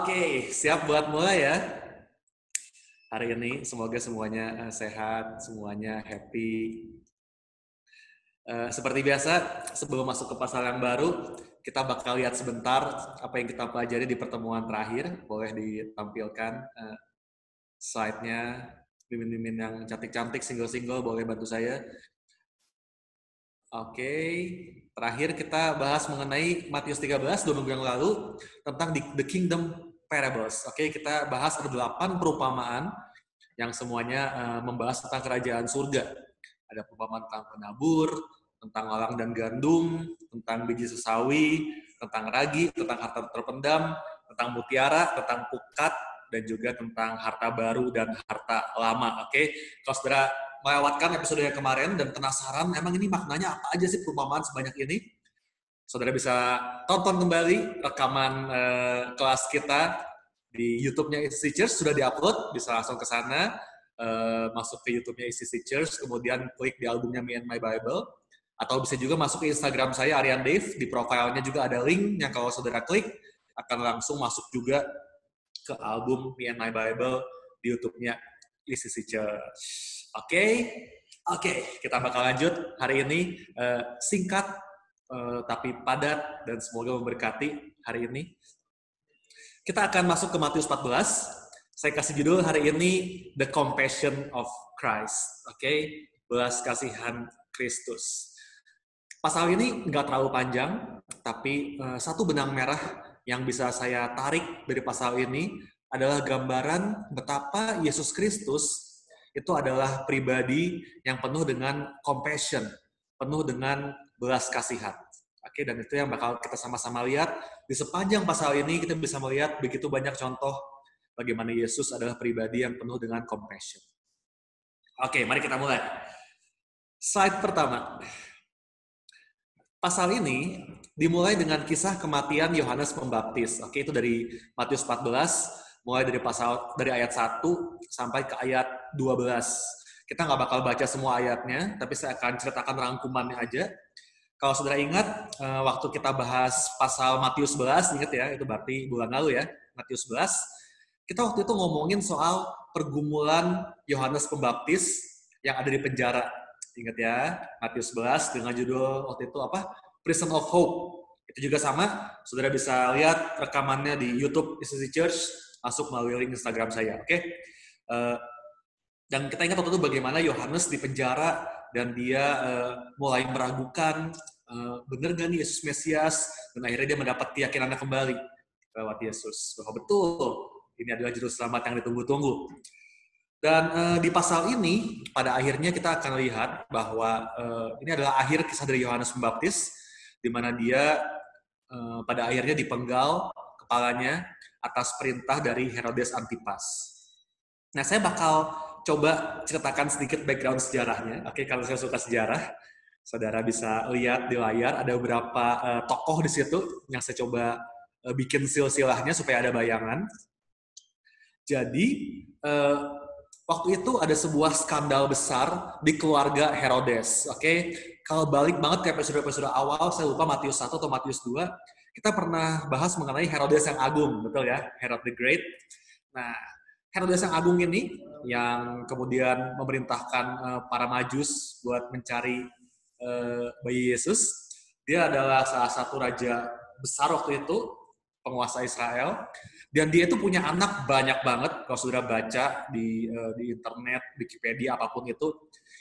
Oke, siap buat mulai ya. Hari ini semoga semuanya sehat, semuanya happy. Seperti biasa, sebelum masuk ke pasal yang baru, kita bakal lihat sebentar apa yang kita pelajari di pertemuan terakhir. Boleh ditampilkan slide-nya, mimin-mimin yang cantik-cantik, single-single, boleh bantu saya. Oke, terakhir kita bahas mengenai Matius 13, 2 minggu yang lalu, tentang The Kingdom Parables. Oke, kita bahas ada 8 perumpamaan yang semuanya membahas tentang kerajaan surga. Ada perumpamaan tentang penabur, tentang walang dan gandum, tentang biji sesawi, tentang ragi, tentang harta terpendam, tentang mutiara, tentang pukat, dan juga tentang harta baru dan harta lama. Oke, kalau saudara melewatkan episode yang kemarin dan penasaran, emang ini maknanya apa aja sih perumpamaan sebanyak ini? Saudara bisa tonton kembali rekaman kelas kita di YouTube-nya Easy Church, sudah diupload, bisa langsung ke sana, masuk ke YouTube-nya Easy Church, kemudian klik di albumnya Me and My Bible, atau bisa juga masuk ke Instagram saya, Aryan Dave, di profilnya juga ada link yang kalau saudara klik, akan langsung masuk juga ke album Me and My Bible di YouTube-nya Easy Church. Oke, kita bakal lanjut hari ini, singkat tapi padat dan semoga memberkati hari ini. Kita akan masuk ke Matius 14. Saya kasih judul hari ini The Compassion of Christ. Oke, belas kasihan Kristus. Pasal ini nggak terlalu panjang, tapi satu benang merah yang bisa saya tarik dari pasal ini adalah gambaran betapa Yesus Kristus itu adalah pribadi yang penuh dengan compassion, penuh dengan belas kasihan. Oke, dan itu yang bakal kita sama-sama lihat. Di sepanjang pasal ini kita bisa melihat begitu banyak contoh bagaimana Yesus adalah pribadi yang penuh dengan compassion. Oke, mari kita mulai. Slide pertama. Pasal ini dimulai dengan kisah kematian Yohanes Pembaptis. Oke, itu dari Matius 14, mulai dari ayat 1 sampai ke ayat 12. Kita nggak bakal baca semua ayatnya, tapi saya akan ceritakan rangkumannya aja. Kalau saudara ingat, waktu kita bahas pasal Matius 11, ingat ya, itu berarti bulan lalu ya, Matius 11, kita waktu itu ngomongin soal pergumulan Yohanes Pembaptis yang ada di penjara. Ingat ya, Matius 11 dengan judul waktu itu apa? Prison of Hope. Itu juga sama, saudara bisa lihat rekamannya di YouTube Easy Church, masuk melalui link Instagram saya, oke? Dan kita ingat waktu itu bagaimana Yohanes di penjara dan dia mulai meragukan benar gak nih Yesus Mesias, dan akhirnya dia mendapat keyakinannya kembali lewat Yesus bahwa betul ini adalah juru selamat yang ditunggu-tunggu. Dan di pasal ini pada akhirnya kita akan lihat bahwa ini adalah akhir kisah dari Yohanes Pembaptis, di mana dia pada akhirnya dipenggal kepalanya atas perintah dari Herodes Antipas. Nah, saya bakal coba ceritakan sedikit background sejarahnya. Oke, kalau saya suka sejarah, saudara bisa lihat di layar ada beberapa tokoh di situ yang saya coba bikin silsilahnya supaya ada bayangan. Jadi, waktu itu ada sebuah skandal besar di keluarga Herodes. Oke, kalau balik banget ke episode-episode awal, saya lupa Matius 1 atau Matius 2, kita pernah bahas mengenai Herodes yang agung, betul ya, Herod the Great. Nah, Herodes yang agung ini yang kemudian memerintahkan para majus buat mencari bayi Yesus. Dia adalah salah satu raja besar waktu itu, penguasa Israel. Dan dia itu punya anak banyak banget, kalau sudah baca di internet, Wikipedia, apapun itu.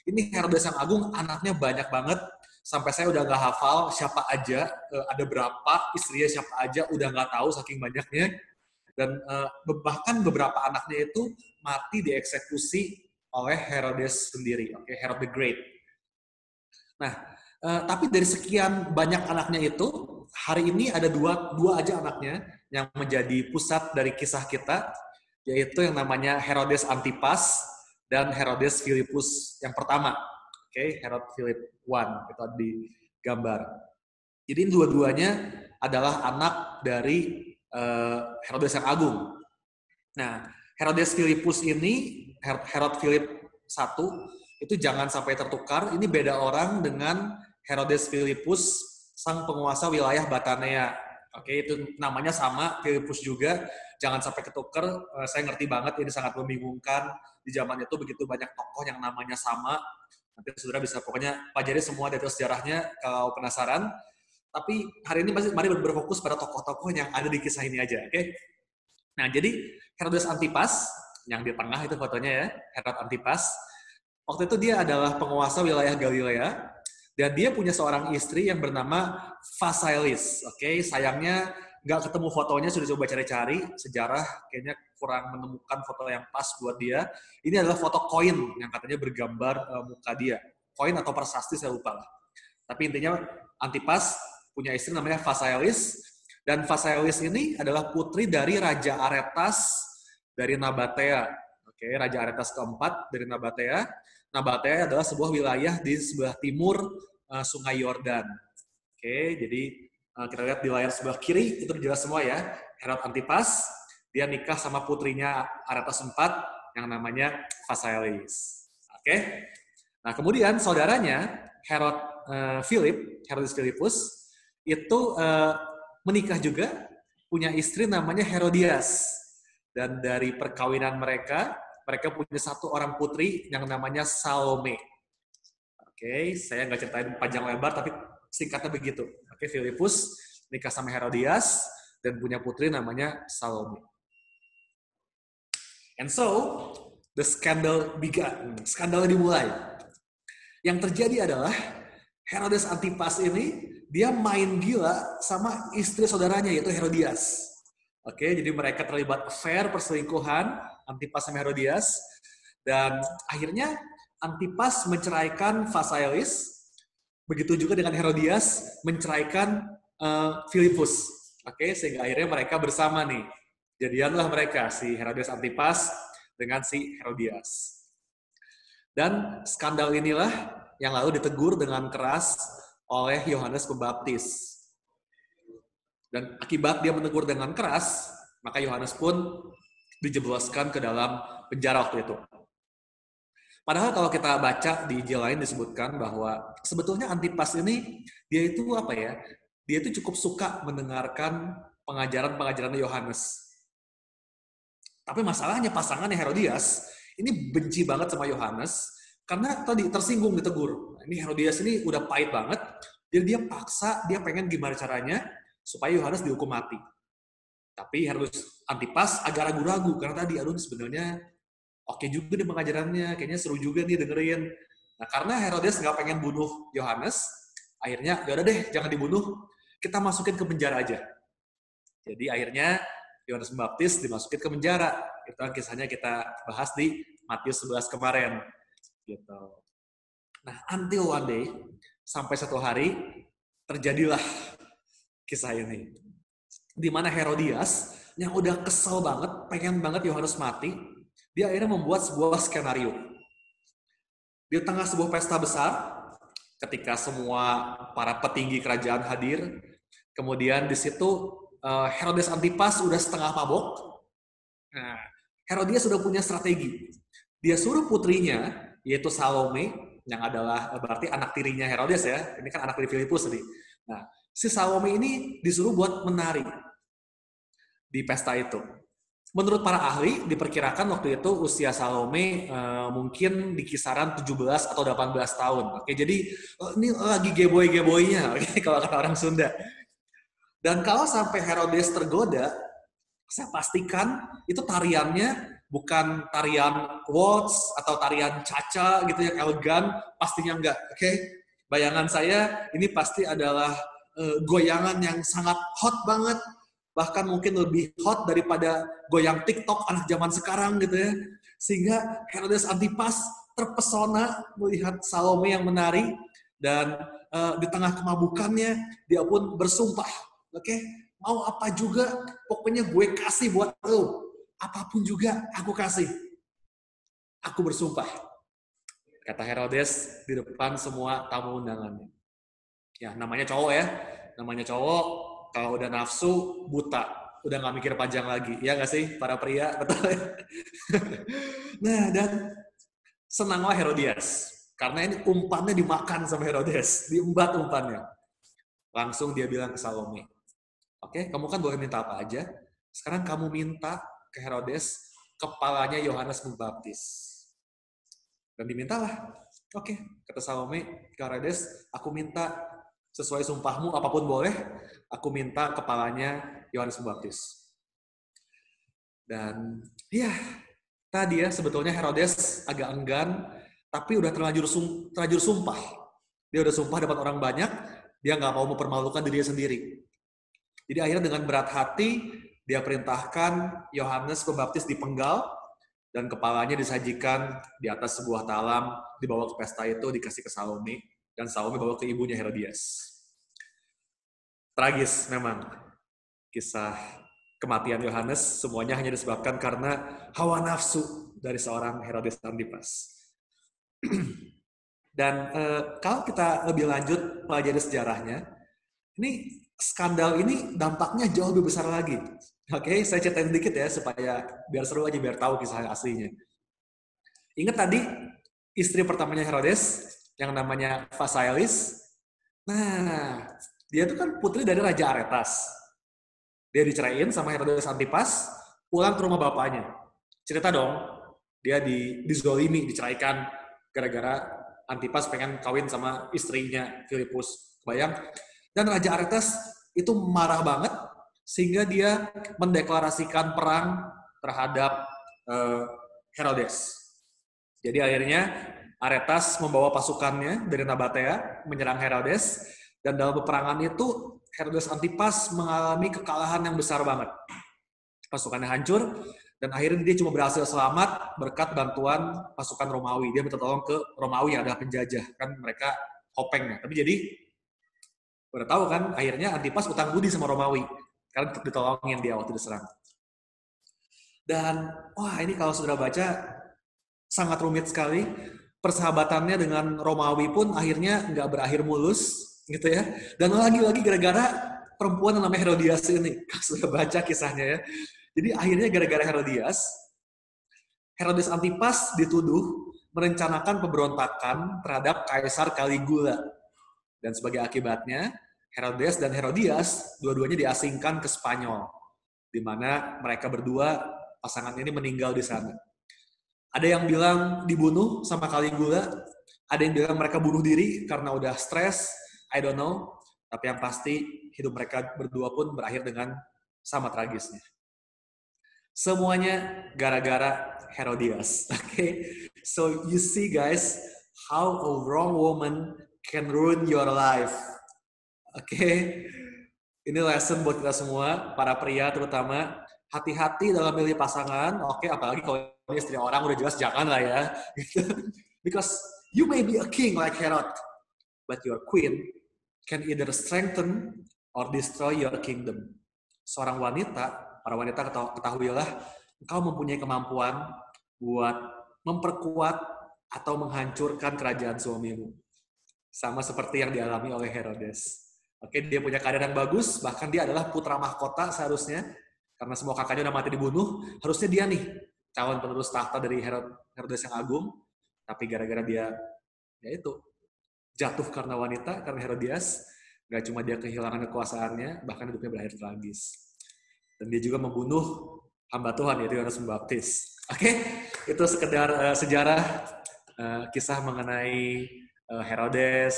Ini Herodes yang agung, anaknya banyak banget, sampai saya udah nggak hafal siapa aja, ada berapa, istrinya siapa aja, udah nggak tahu saking banyaknya. Dan bahkan beberapa anaknya itu mati dieksekusi oleh Herodes sendiri, Herod the Great. Nah, tapi dari sekian banyak anaknya itu, hari ini ada dua aja anaknya yang menjadi pusat dari kisah kita, yaitu yang namanya Herodes Antipas dan Herodes Philippus yang pertama. Herod Philip I, itu di gambar. Jadi dua-duanya adalah anak dari Herodes yang agung. Nah, Herodes Philippus ini, Herod Philip I, itu jangan sampai tertukar, ini beda orang dengan Herodes Philippus, sang penguasa wilayah Batanea. Oke, itu namanya sama, Filipus juga. Jangan sampai ketuker. Saya ngerti banget ini sangat membingungkan. Di zaman itu begitu banyak tokoh yang namanya sama. Nanti saudara bisa pokoknya pelajari semua detail sejarahnya kalau penasaran. Tapi hari ini mari berfokus pada tokoh-tokoh yang ada di kisah ini aja, oke? Nah, jadi Herodes Antipas, yang di tengah itu fotonya ya, Herod Antipas. Waktu itu dia adalah penguasa wilayah Galilea, dan dia punya seorang istri yang bernama Phasaelis. Oke, sayangnya nggak ketemu fotonya, sudah coba cari-cari sejarah, kayaknya kurang menemukan foto yang pas buat dia. Ini adalah foto koin yang katanya bergambar muka dia. Koin atau prasasti, saya lupa lah. Tapi intinya Antipas punya istri namanya Phasaelis, dan Phasaelis ini adalah putri dari Raja Aretas dari Nabatea. Oke, Raja Aretas keempat dari Nabatea. Nabatea adalah sebuah wilayah di sebelah timur Sungai Yordan. Oke, jadi kita lihat di layar sebelah kiri, itu jelas semua ya. Herod Antipas, dia nikah sama putrinya Aretas IV yang namanya Phasaelis. Oke, nah kemudian saudaranya Herod Herodes Philippus, itu menikah juga, punya istri namanya Herodias. Dan dari perkawinan mereka punya satu orang putri yang namanya Salome. Oke, saya nggak ceritain panjang lebar, tapi singkatnya begitu. Oke, Philippus nikah sama Herodias dan punya putri namanya Salome. And so, the scandal began. Skandal dimulai. Yang terjadi adalah Herodes Antipas ini, dia main gila sama istri saudaranya, yaitu Herodias. Oke, jadi mereka terlibat affair, perselingkuhan, Antipas sama Herodias. Dan akhirnya Antipas menceraikan Phasaelis, begitu juga dengan Herodias menceraikan Philippus. Oke, sehingga akhirnya mereka bersama nih. Jadianlah mereka, si Herodes Antipas dengan si Herodias. Dan skandal inilah yang lalu ditegur dengan keras oleh Yohanes Pembaptis. Dan akibat dia menegur dengan keras, maka Yohanes pun dijebloskan ke dalam penjara waktu itu. Padahal kalau kita baca di Injil lain disebutkan bahwa sebetulnya Antipas ini, dia itu apa ya? Dia itu cukup suka mendengarkan pengajaran-pengajaran Yohanes. Tapi masalahnya pasangannya Herodias ini benci banget sama Yohanes, karena tadi tersinggung ditegur. Ini Herodias ini udah pahit banget, jadi dia paksa, dia pengen gimana caranya supaya Yohanes dihukum mati. Tapi Herodes Antipas agak ragu-ragu, karena tadi, aduh sebenarnya oke juga nih pengajarannya, kayaknya seru juga nih dengerin. Nah, karena Herodes nggak pengen bunuh Yohanes, akhirnya yaudah deh, jangan dibunuh, kita masukin ke penjara aja. Jadi akhirnya Yohanes Pembaptis dimasukin ke penjara. Itu kisahnya kita bahas di Matius 11 kemarin. Gitu. Nah, until one day, sampai satu hari, terjadilah kisah ini. Di mana Herodias, yang udah kesel banget, pengen banget Yohanes mati, dia akhirnya membuat sebuah skenario. Di tengah sebuah pesta besar, ketika semua para petinggi kerajaan hadir, kemudian di situ Herodes Antipas udah setengah mabok. Nah, Herodias sudah punya strategi. Dia suruh putrinya, yaitu Salome, yang adalah berarti anak tirinya Herodes ya, ini kan anak tiri Filipus tadi. Nah, si Salome ini disuruh buat menari di pesta itu. Menurut para ahli, diperkirakan waktu itu usia Salome mungkin di kisaran 17 atau 18 tahun. Oke, jadi ini lagi geboy-geboynya, oke, kalau kata orang Sunda. Dan kalau sampai Herodes tergoda, saya pastikan itu tariannya bukan tarian waltz atau tarian cha-cha gitu yang elegan, pastinya enggak. Oke, bayangan saya ini pasti adalah goyangan yang sangat hot banget, bahkan mungkin lebih hot daripada goyang TikTok anak zaman sekarang gitu ya. Sehingga Herodes Antipas terpesona melihat Salome yang menari, dan di tengah kemabukannya dia pun bersumpah, oke, mau apa juga, pokoknya gue kasih buat lo. Apapun juga aku kasih. Aku bersumpah. Kata Herodes di depan semua tamu undangannya. Ya, namanya cowok ya. Namanya cowok, kalau udah nafsu, buta. Udah gak mikir panjang lagi. Ya gak sih, para pria? Betul ya? Nah, dan senanglah Herodias. Karena ini umpannya dimakan sama Herodes. Diembat umpannya. Langsung dia bilang ke Salome, Oke, kamu kan boleh minta apa aja. Sekarang kamu minta ke Herodes kepalanya Yohanes Pembaptis. Dan dimintalah. Oke, kata Salome ke Herodes, aku minta sesuai sumpahmu apapun boleh, aku minta kepalanya Yohanes Pembaptis. Dan ya, tadi ya sebetulnya Herodes agak enggan, tapi udah terlanjur sumpah. Dia udah sumpah depan orang banyak, dia nggak mau mempermalukan dirinya sendiri. Jadi akhirnya dengan berat hati, dia perintahkan Yohanes Pembaptis dipenggal, dan kepalanya disajikan di atas sebuah talam, dibawa ke pesta itu, dikasih ke Salome, dan Salome bawa ke ibunya Herodias. Tragis memang kisah kematian Yohanes, semuanya hanya disebabkan karena hawa nafsu dari seorang Herodes Antipas. Dan kalau kita lebih lanjut pelajari sejarahnya, ini skandal ini dampaknya jauh lebih besar lagi. Oke, saya ceritain dikit ya supaya biar seru aja, biar tahu kisah aslinya. Ingat tadi istri pertamanya Herodes yang namanya Phasaelis. Nah, dia itu kan putri dari Raja Aretas. Dia diceraiin sama Herodes Antipas, pulang ke rumah bapaknya. Cerita dong, dia dizolimi, diceraikan gara-gara Antipas pengen kawin sama istrinya Filipus. Bayang? Dan Raja Aretas itu marah banget sehingga dia mendeklarasikan perang terhadap Herodes. Jadi akhirnya Aretas membawa pasukannya dari Nabatea menyerang Herodes, dan dalam peperangan itu Herodes Antipas mengalami kekalahan yang besar banget. Pasukannya hancur, dan akhirnya dia cuma berhasil selamat berkat bantuan pasukan Romawi. Dia minta tolong ke Romawi yang adalah penjajah, kan mereka kopeng ya. Tapi jadi udah tahu kan, akhirnya Antipas utang budi sama Romawi karena ditolongin dia waktu diserang. Dan wah, ini kalau sudah baca sangat rumit sekali. Persahabatannya dengan Romawi pun akhirnya nggak berakhir mulus, gitu ya. Dan lagi-lagi gara-gara perempuan yang namanya Herodias ini. Sudah baca kisahnya ya. Jadi akhirnya gara-gara Herodias, Herodes Antipas dituduh merencanakan pemberontakan terhadap Kaisar Caligula. Dan sebagai akibatnya, Herodes dan Herodias dua-duanya diasingkan ke Spanyol, di mana mereka berdua, pasangan ini meninggal di sana. Ada yang bilang dibunuh sama Caligula, ada yang bilang mereka bunuh diri karena udah stres, I don't know. Tapi yang pasti hidup mereka berdua pun berakhir dengan sama tragisnya. Semuanya gara-gara Herodias. Okay? So you see guys, how a wrong woman can ruin your life. Okay? Ini lesson buat kita semua, para pria terutama. Hati-hati dalam milih pasangan, oke, apalagi kalau ini istri orang, udah jelas jangan lah ya. Because you may be a king like Herod, but your queen can either strengthen or destroy your kingdom. Seorang wanita, para wanita ketahuilah, engkau mempunyai kemampuan buat memperkuat atau menghancurkan kerajaan suamimu. Sama seperti yang dialami oleh Herodes. Oke, dia punya keadaan yang bagus, bahkan dia adalah putra mahkota seharusnya, karena semua kakaknya udah mati dibunuh, harusnya dia nih calon penerus tahta dari Herodes yang agung, tapi gara-gara dia, ya itu, jatuh karena wanita, karena Herodias, gak cuma dia kehilangan kekuasaannya, bahkan hidupnya berakhir tragis. Dan dia juga membunuh hamba Tuhan, yaitu Yohanes Pembaptis. Oke, itu sekedar sejarah kisah mengenai Herodes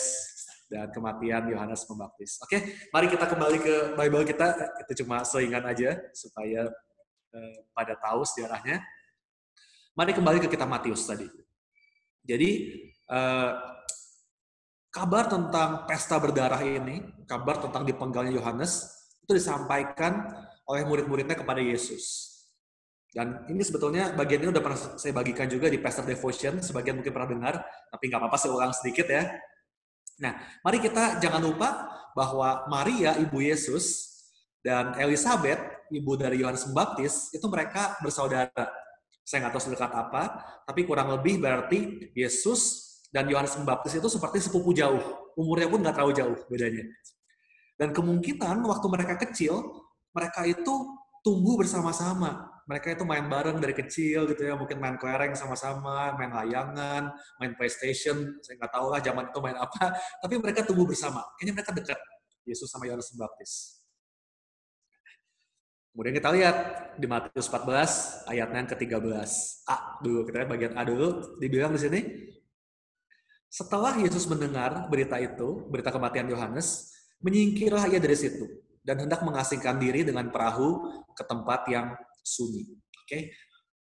dan kematian Yohanes Pembaptis. Oke, mari kita kembali ke Bible kita. Itu cuma seingat aja supaya pada tahu sejarahnya. Mari kembali ke kitab Matius tadi. Jadi kabar tentang pesta berdarah ini, kabar tentang dipenggalnya Yohanes itu disampaikan oleh murid-muridnya kepada Yesus. Dan ini sebetulnya bagian ini udah pernah saya bagikan juga di Pastor Devotion, sebagian mungkin pernah dengar, tapi nggak apa-apa saya ulang sedikit ya. Nah, mari kita jangan lupa bahwa Maria, ibu Yesus, dan Elizabeth, ibu dari Yohanes Pembaptis, itu mereka bersaudara. Saya nggak tahu sedekat apa, tapi kurang lebih berarti Yesus dan Yohanes Pembaptis itu seperti sepupu jauh. Umurnya pun nggak terlalu jauh bedanya. Dan kemungkinan waktu mereka kecil, mereka itu tumbuh bersama-sama. Mereka itu main bareng dari kecil gitu ya, mungkin main kelereng sama-sama, main layangan, main PlayStation, saya nggak tahu lah zaman itu main apa, tapi mereka tumbuh bersama. Kayaknya mereka dekat, Yesus sama Yohanes Pembaptis. Kemudian kita lihat di Matius 14 ayatnya yang ke-13. A dulu, kita lihat bagian A dulu. Dibilang di sini, setelah Yesus mendengar berita itu, berita kematian Yohanes, menyingkirlah ia dari situ dan hendak mengasingkan diri dengan perahu ke tempat yang sunyi. Okay?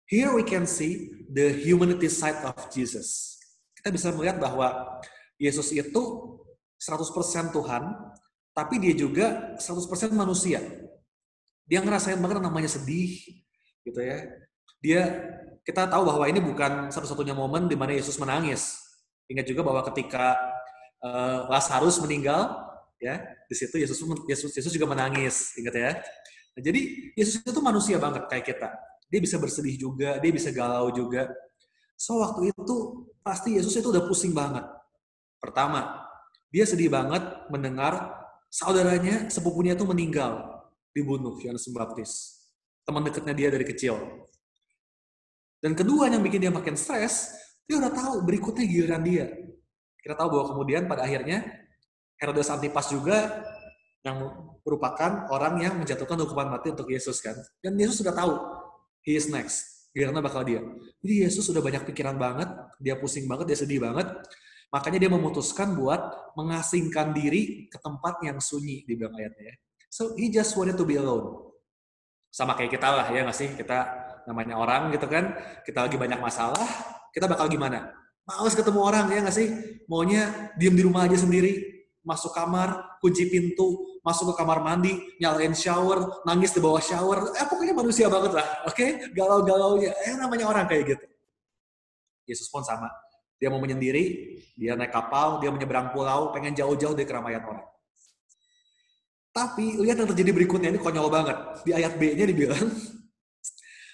Here we can see the humanity side of Jesus. Kita bisa melihat bahwa Yesus itu 100% Tuhan, tapi dia juga 100% manusia. Dia ngerasain banget namanya sedih, gitu ya. Kita tahu bahwa ini bukan satu-satunya momen di mana Yesus menangis. Ingat juga bahwa ketika Lazarus meninggal, ya, di situ Yesus juga menangis, ingat ya. Nah, jadi Yesus itu manusia banget kayak kita. Dia bisa bersedih juga, dia bisa galau juga. So waktu itu pasti Yesus itu udah pusing banget. Pertama, dia sedih banget mendengar saudaranya, sepupunya itu meninggal, dibunuh, Yohanes Pembaptis. Teman dekatnya dia dari kecil. Dan kedua yang bikin dia makin stres, dia udah tahu berikutnya giliran dia. Kita tahu bahwa kemudian pada akhirnya Herodes Antipas juga yang merupakan orang yang menjatuhkan hukuman mati untuk Yesus kan. Dan Yesus sudah tahu, he is next. Gilirannya bakal dia. Jadi Yesus sudah banyak pikiran banget, dia pusing banget, dia sedih banget. Makanya dia memutuskan buat mengasingkan diri ke tempat yang sunyi, dibilang ayatnya. So he just wanted to be alone. Sama kayak kita lah ya nggak sih? Kita namanya orang gitu kan, kita lagi banyak masalah, kita bakal gimana? Males ketemu orang ya nggak sih? Maunya diem di rumah aja sendiri, masuk kamar, kunci pintu, masuk ke kamar mandi, nyalain shower, nangis di bawah shower, pokoknya manusia banget lah, oke? Galau-galaunya, namanya orang kayak gitu. Yesus pun sama. Dia mau menyendiri, dia naik kapal, dia menyeberang pulau, pengen jauh-jauh dari keramaian orang. Tapi lihat yang terjadi berikutnya, ini konyol banget. Di ayat B-nya dibilang,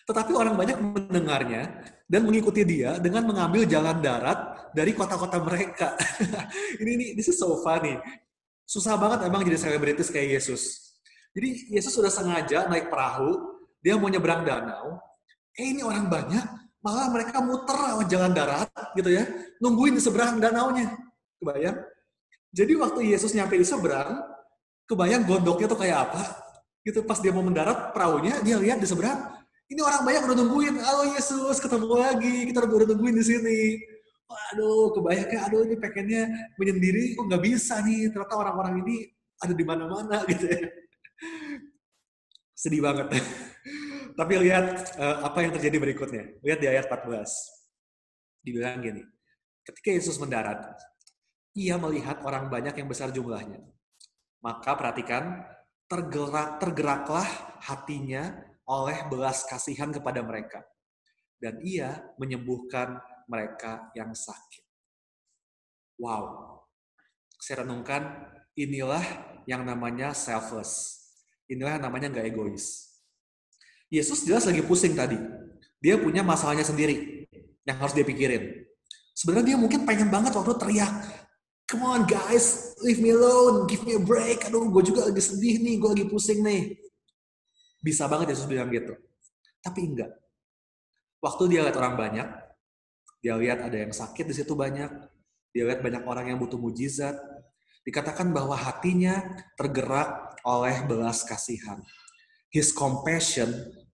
tetapi orang banyak mendengarnya dan mengikuti dia dengan mengambil jalan darat dari kota-kota mereka. ini this is so funny. Susah banget emang jadi selebritis kayak Yesus. Jadi Yesus sudah sengaja naik perahu, dia mau nyeberang danau. Ini orang banyak, malah mereka muter lewat jalan darat gitu ya, nungguin di seberang danaunya. Kebayang? Jadi waktu Yesus nyampe di seberang, kebayang gondoknya tuh kayak apa? Gitu pas dia mau mendarat perahunya, dia lihat di seberang, ini orang banyak udah nungguin. Halo Yesus, ketemu lagi, kita udah nungguin di sini. Waduh, kebayangnya, aduh ini pengennya menyendiri, kok nggak bisa nih. Ternyata orang-orang ini ada di mana-mana gitu ya. Sedih banget. Tapi lihat apa yang terjadi berikutnya. Lihat di ayat 14. Dibilang gini, ketika Yesus mendarat, ia melihat orang banyak yang besar jumlahnya. Maka perhatikan, tergeraklah hatinya oleh belas kasihan kepada mereka. Dan ia menyembuhkan mereka yang sakit. Wow. Saya renungkan, inilah yang namanya selfless. Inilah yang namanya nggak egois. Yesus jelas lagi pusing tadi. Dia punya masalahnya sendiri yang harus dia pikirin. Sebenarnya dia mungkin pengen banget waktu teriak, "Come on guys, leave me alone, give me a break. Aduh, gue juga lagi sedih nih, gue lagi pusing nih." Bisa banget Yesus bilang gitu. Tapi enggak. Waktu dia lihat orang banyak, dia lihat ada yang sakit di situ banyak, dia lihat banyak orang yang butuh mujizat, dikatakan bahwa hatinya tergerak oleh belas kasihan. His compassion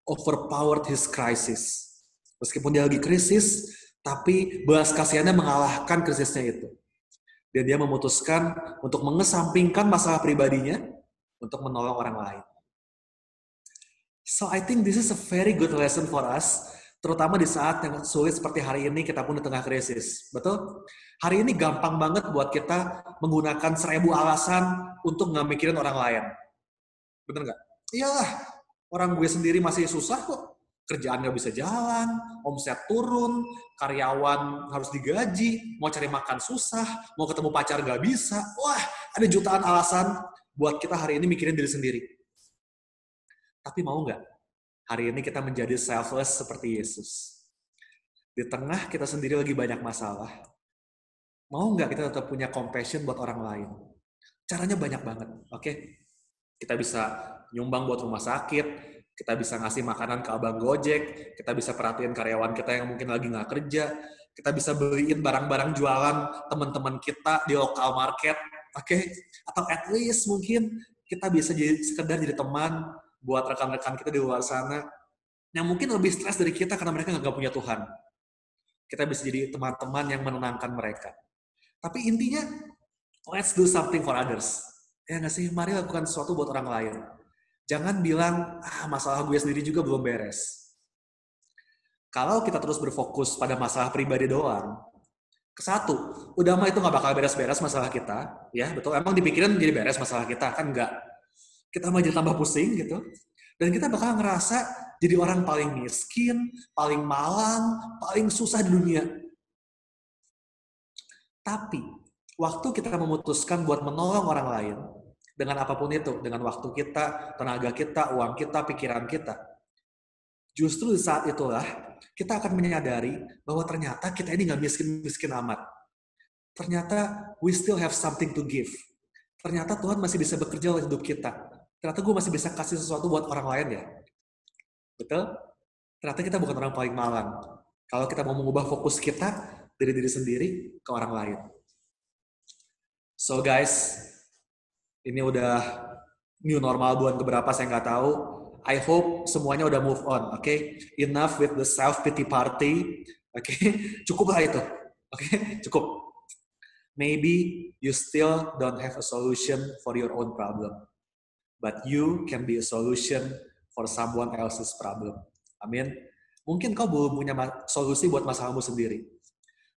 overpowered his crisis. Meskipun dia lagi krisis, tapi belas kasihannya mengalahkan krisisnya itu. Dan dia memutuskan untuk mengesampingkan masalah pribadinya untuk menolong orang lain. So I think this is a very good lesson for us, terutama di saat yang sulit seperti hari ini kita pun di tengah krisis. Betul? Hari ini gampang banget buat kita menggunakan 1000 alasan untuk nggak mikirin orang lain. Bener nggak? Iyalah, orang gue sendiri masih susah kok. Kerjaan nggak bisa jalan, omset turun, karyawan harus digaji, mau cari makan susah, mau ketemu pacar nggak bisa. Wah, ada jutaan alasan buat kita hari ini mikirin diri sendiri. Tapi mau nggak hari ini kita menjadi selfless seperti Yesus? Di tengah kita sendiri lagi banyak masalah, mau nggak kita tetap punya compassion buat orang lain? Caranya banyak banget, oke? Kita bisa nyumbang buat rumah sakit, kita bisa ngasih makanan ke abang Gojek, kita bisa perhatiin karyawan kita yang mungkin lagi nggak kerja, kita bisa beliin barang-barang jualan teman-teman kita di lokal market, oke? Atau at least mungkin kita bisa sekedar jadi teman, buat rekan-rekan kita di luar sana yang mungkin lebih stres dari kita karena mereka nggak punya Tuhan. Kita bisa jadi teman-teman yang menenangkan mereka. Tapi intinya, let's do something for others. Ya nggak sih? Mari lakukan sesuatu buat orang lain. Jangan bilang, masalah gue sendiri juga belum beres. Kalau kita terus berfokus pada masalah pribadi doang, satu, udah mah itu nggak bakal beres-beres masalah kita, ya betul. Emang dipikirin jadi beres masalah kita, kan nggak. Kita malah jadi tambah pusing gitu. Dan kita bakal ngerasa jadi orang paling miskin, paling malang, paling susah di dunia. Tapi, waktu kita memutuskan buat menolong orang lain, dengan apapun itu, dengan waktu kita, tenaga kita, uang kita, pikiran kita, justru di saat itulah kita akan menyadari bahwa ternyata kita ini nggak miskin-miskin amat. Ternyata we still have something to give. Ternyata Tuhan masih bisa bekerja dalam hidup kita. Ternyata gue masih bisa kasih sesuatu buat orang lain ya. Betul? Ternyata kita bukan orang paling malang. Kalau kita mau mengubah fokus kita dari diri sendiri ke orang lain. So guys, ini udah new normal bulan keberapa saya nggak tahu. I hope semuanya udah move on, oke? Enough with the self-pity party, oke? Cukup lah itu, oke? Cukup. Maybe you still don't have a solution for your own problem, but you can be a solution for someone else's problem. Amin. Mungkin kau belum punya solusi buat masalahmu sendiri,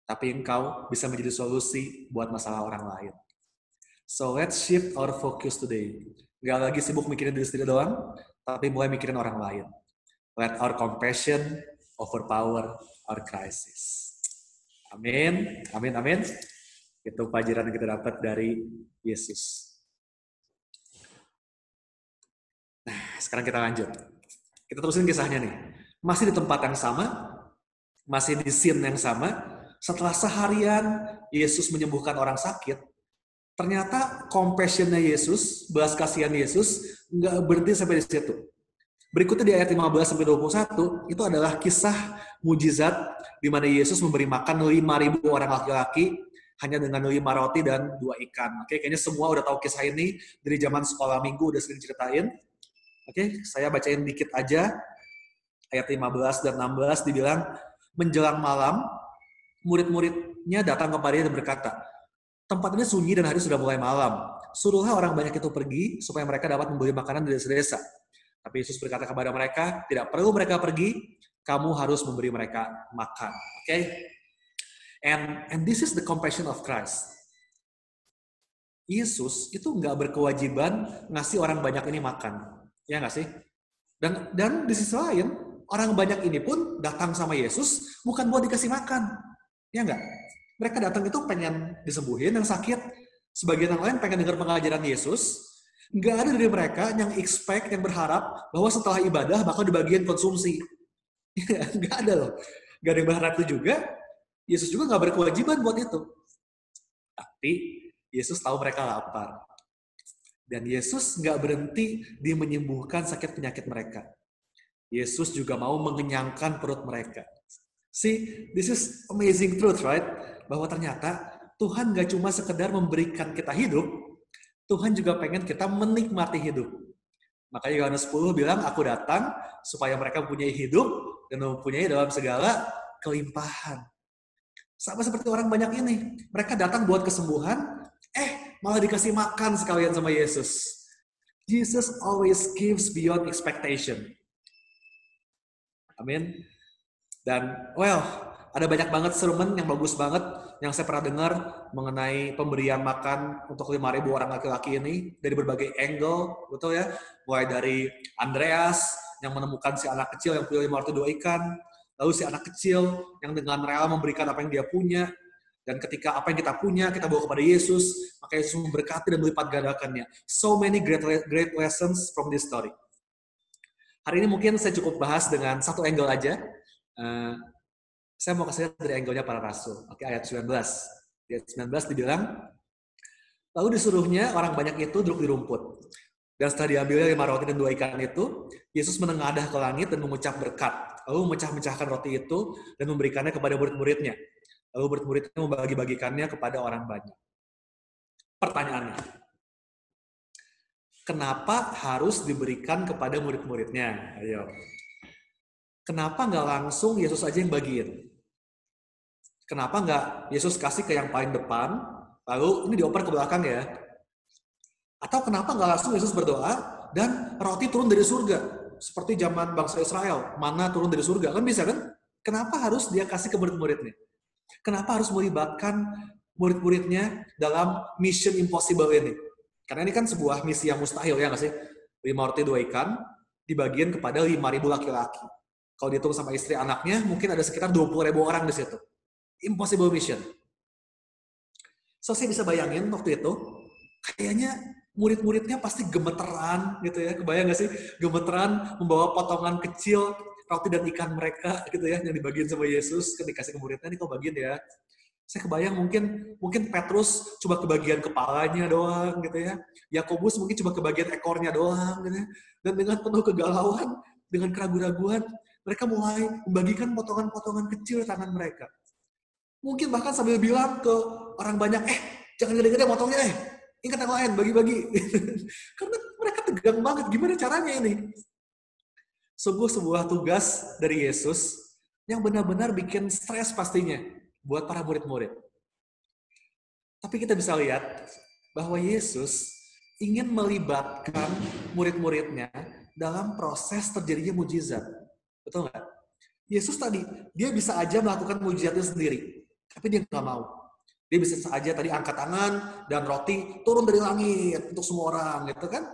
tapi engkau bisa menjadi solusi buat masalah orang lain. So let's shift our focus today. Gak lagi sibuk mikirin diri sendiri doang, tapi mulai mikirin orang lain. Let our compassion overpower our crisis. Amin, amin, amin. Itu pelajaran yang kita dapat dari Yesus. Nah, sekarang kita lanjut. Kita terusin kisahnya nih. Masih di tempat yang sama, masih di scene yang sama. Setelah seharian Yesus menyembuhkan orang sakit, ternyata compassion-nya Yesus, belas kasihan Yesus, nggak berhenti sampai di situ. Berikutnya di ayat 15-21, itu adalah kisah mujizat di mana Yesus memberi makan 5.000 orang laki-laki hanya dengan 5 roti dan 2 ikan. Oke, kayaknya semua udah tahu kisah ini dari zaman sekolah minggu udah sering ceritain. Oke, saya bacain dikit aja. Ayat 15 dan 16 dibilang, menjelang malam, murid-muridnya datang kepadanya dan berkata, tempat ini sunyi dan hari sudah mulai malam. Suruhlah orang banyak itu pergi supaya mereka dapat membeli makanan dari desa-desa. Tapi Yesus berkata kepada mereka, tidak perlu mereka pergi, kamu harus memberi mereka makan. Okay? And this is the compassion of Christ. Yesus itu nggak berkewajiban ngasih orang banyak ini makan. Ya nggak sih? Dan di sisi lain, orang banyak ini pun datang sama Yesus bukan buat dikasih makan. Ya nggak? Mereka datang itu pengen disembuhin yang sakit. Sebagian yang lain pengen dengar pengajaran Yesus. Nggak ada dari mereka yang expect, yang berharap bahwa setelah ibadah bakal dibagiin konsumsi. Nggak ada loh. Nggak ada yang berharap itu juga. Yesus juga nggak berkewajiban buat itu. Tapi Yesus tahu mereka lapar. Dan Yesus nggak berhenti di menyembuhkan sakit penyakit mereka. Yesus juga mau mengenyangkan perut mereka. See, this is amazing truth, right? Bahwa ternyata Tuhan gak cuma sekedar memberikan kita hidup, Tuhan juga pengen kita menikmati hidup. Makanya Yohanes 10 bilang, aku datang supaya mereka mempunyai hidup dan mempunyai dalam segala kelimpahan. Sama seperti orang banyak ini. Mereka datang buat kesembuhan, malah dikasih makan sekalian sama Yesus. Jesus always gives beyond expectation. Amin. Dan, ada banyak banget sermon yang bagus banget yang saya pernah dengar mengenai pemberian makan untuk 5.000 orang laki-laki ini dari berbagai angle, betul ya? Mulai dari Andreas yang menemukan si anak kecil yang punya 5 roti 2 ikan, lalu si anak kecil yang dengan rela memberikan apa yang dia punya, dan ketika apa yang kita punya kita bawa kepada Yesus, maka Yesus memberkati dan melipat gandakannya. So many great lessons from this story. Hari ini mungkin saya cukup bahas dengan satu angle aja. Saya mau kasih lihat dari angle-nya para rasul. Oke, ayat 19. Di ayat 19 dibilang, lalu disuruhnya orang banyak itu duduk di rumput. Dan setelah diambilnya 5 roti dan 2 ikan itu, Yesus menengadah ke langit dan mengucap berkat. Lalu memecah-mecahkan roti itu dan memberikannya kepada murid-muridnya. Lalu murid-muridnya membagi-bagikannya kepada orang banyak. Pertanyaannya, Kenapa harus diberikan kepada murid-muridnya? Ayo. Kenapa nggak langsung Yesus aja yang bagiin? Kenapa nggak Yesus kasih ke yang paling depan, lalu ini dioper ke belakang ya? Atau kenapa nggak langsung Yesus berdoa dan roti turun dari surga? Seperti zaman bangsa Israel, mana turun dari surga. Kan bisa kan? Kenapa harus dia kasih ke murid-muridnya? Kenapa harus melibatkan murid-muridnya dalam mission impossible ini? Karena ini kan sebuah misi yang mustahil, ya nggak sih? 5 roti 2 ikan dibagiin kepada 5.000 laki-laki. Kalau dihitung sama istri anaknya, mungkin ada sekitar 20.000 orang di situ. Impossible mission. So, saya bisa bayangin waktu itu, kayaknya murid-muridnya pasti gemeteran gitu ya. Kebayang nggak sih? Gemeteran membawa potongan kecil roti dan ikan mereka gitu ya, yang dibagiin sama Yesus, kan dikasih ke muridnya, nih kau bagiin ya. Saya kebayang mungkin Petrus coba kebagian kepalanya doang gitu ya. Yakobus mungkin coba kebagian ekornya doang gitu ya. Dan dengan penuh kegalauan, dengan keraguan-raguan, mereka mulai membagikan potongan-potongan kecil di tangan mereka. Mungkin bahkan sambil bilang ke orang banyak, jangan gede-gede potongnya, ingat yang lain, bagi-bagi. Karena mereka tegang banget, gimana caranya ini? Sebuah tugas dari Yesus yang benar-benar bikin stres pastinya buat para murid-murid. Tapi kita bisa lihat bahwa Yesus ingin melibatkan murid-muridnya dalam proses terjadinya mujizat. Betul nggak? Yesus tadi, dia bisa aja melakukan mujizatnya sendiri. Tapi dia nggak mau. Dia bisa saja tadi angkat tangan dan roti turun dari langit untuk semua orang, gitu kan?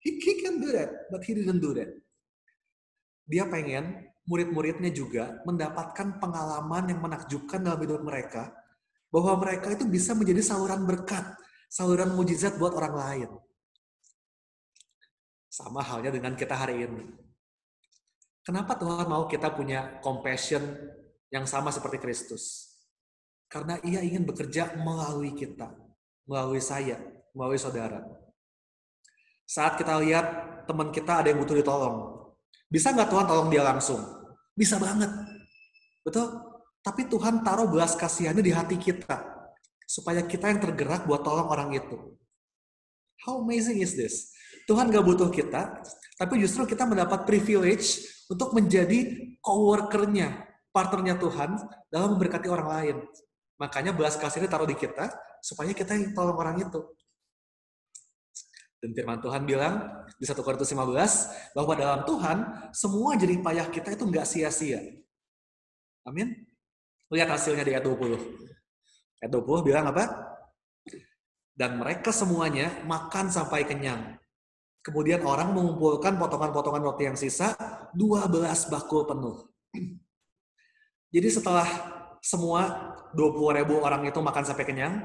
He can do that, but he didn't do that. Dia pengen murid-muridnya juga mendapatkan pengalaman yang menakjubkan dalam hidup mereka, bahwa mereka itu bisa menjadi saluran berkat, saluran mujizat buat orang lain. Sama halnya dengan kita hari ini. Kenapa Tuhan mau kita punya compassion yang sama seperti Kristus? Karena Ia ingin bekerja melalui kita, melalui saya, melalui saudara. Saat kita lihat teman kita ada yang butuh ditolong, bisa nggak Tuhan tolong dia langsung? Bisa banget. Betul? Tapi Tuhan taruh belas kasihannya di hati kita, supaya kita yang tergerak buat tolong orang itu. How amazing is this? Tuhan gak butuh kita, tapi justru kita mendapat privilege untuk menjadi coworker-nya, partnernya Tuhan dalam memberkati orang lain. Makanya belas kasihnya taruh di kita, supaya kita yang tolong orang itu. Dan firman Tuhan bilang di 1 Korintus 15, bahwa dalam Tuhan, semua jerih payah kita itu gak sia-sia. Amin? Lihat hasilnya di ayat 20. Ayat 20 bilang apa? Dan mereka semuanya makan sampai kenyang. Kemudian orang mengumpulkan potongan-potongan roti yang sisa, 12 bakul penuh. Jadi setelah semua 20.000 orang itu makan sampai kenyang,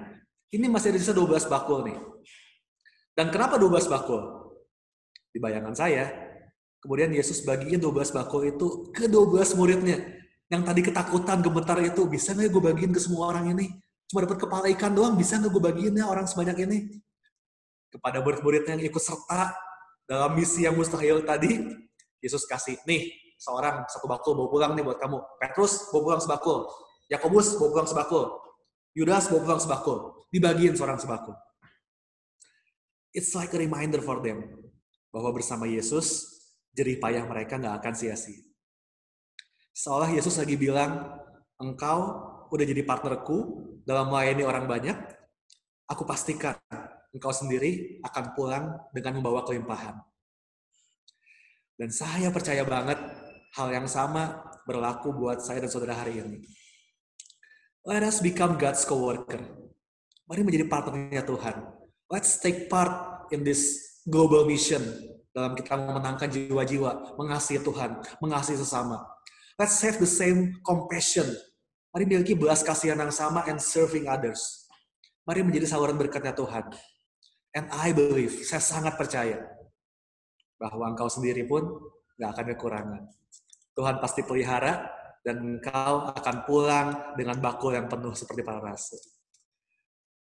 ini masih ada sisa 12 bakul nih. Dan kenapa 12 bakul? Di bayangan saya, kemudian Yesus bagiin 12 bakul itu ke 12 muridnya. Yang tadi ketakutan, gemetar itu, bisa nggak gue bagiin ke semua orang ini? Cuma dapat kepala ikan doang, bisa nggak gue bagiin ya orang sebanyak ini? Kepada murid-muridnya yang ikut serta dalam misi yang mustahil tadi, Yesus kasih, nih, seorang satu bakul bawa pulang nih buat kamu. Petrus bawa pulang sebakul. Yakobus bawa pulang sebakul. Yudas bawa pulang sebakul. Dibagiin seorang sebakul. It's like a reminder for them bahwa bersama Yesus, jerih payah mereka nggak akan sia-sia. Seolah Yesus lagi bilang, engkau udah jadi partnerku dalam melayani orang banyak, aku pastikan engkau sendiri akan pulang dengan membawa kelimpahan. Dan saya percaya banget hal yang sama berlaku buat saya dan saudara hari ini. Let us become God's co-worker. Mari menjadi partnernya Tuhan. Let's take part in this global mission dalam kita memenangkan jiwa-jiwa, mengasihi Tuhan, mengasihi sesama. Let's have the same compassion. Mari miliki belas kasihan yang sama and serving others. Mari menjadi saluran berkatnya Tuhan. And I believe, saya sangat percaya bahwa engkau sendiri pun gak akan kekurangan. Tuhan pasti pelihara dan engkau akan pulang dengan bakul yang penuh seperti para rasul.